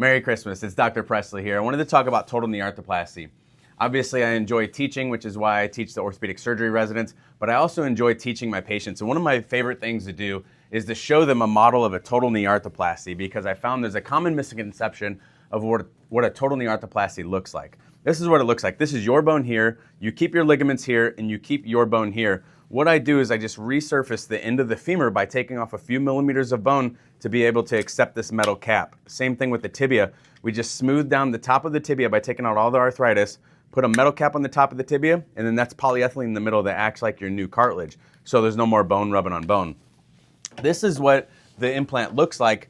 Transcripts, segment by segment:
Merry Christmas, it's Dr. Presley here. I wanted to talk about total knee arthroplasty. Obviously, I enjoy teaching, which is why I teach the orthopedic surgery residents, but I also enjoy teaching my patients. And one of my favorite things to do is to show them a model of a total knee arthroplasty, because I found there's a common misconception of what a total knee arthroplasty looks like. This is what it looks like. This is your bone here, you keep your ligaments here, and you keep your bone here. What I do is I just resurface the end of the femur by taking off a few millimeters of bone to be able to accept this metal cap. Same thing with the tibia. We just smooth down the top of the tibia by taking out all the arthritis, put a metal cap on the top of the tibia, and then that's polyethylene in the middle that acts like your new cartilage. So there's no more bone rubbing on bone. This is what the implant looks like.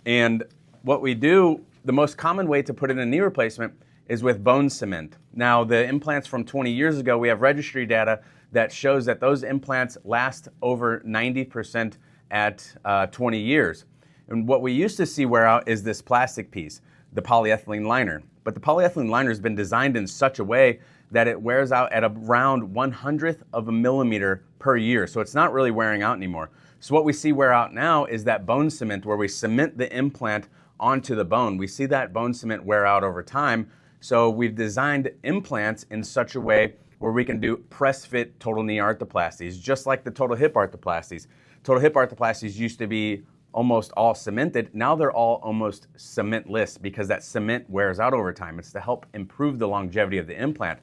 And what we do, the most common way to put in a knee replacement is with bone cement. Now, the implants from 20 years ago, we have registry data that shows that those implants last over 90% at 20 years. And what we used to see wear out is this plastic piece, the polyethylene liner. But the polyethylene liner has been designed in such a way that it wears out at around 1/100th of a millimeter per year. So it's not really wearing out anymore. So what we see wear out now is that bone cement, where we cement the implant onto the bone. We see that bone cement wear out over time. So we've designed implants in such a way where we can do press-fit total knee arthroplasties, just like the total hip arthroplasties. Total hip arthroplasties used to be almost all cemented. Now they're all almost cementless because that cement wears out over time. It's to help improve the longevity of the implant.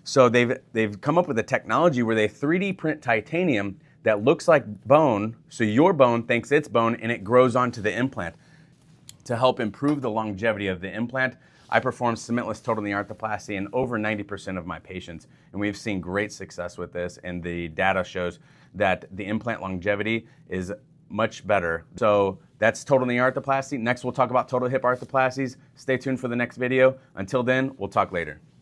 So they've come up with a technology where they 3D print titanium that looks like bone, so your bone thinks it's bone, and it grows onto the implant to help improve the longevity of the implant. I perform cementless total knee arthroplasty in over 90% of my patients, and we've seen great success with this, and the data shows that the implant longevity is much better. So that's total knee arthroplasty. Next, we'll talk about total hip arthroplasties. Stay tuned for the next video. Until then, we'll talk later.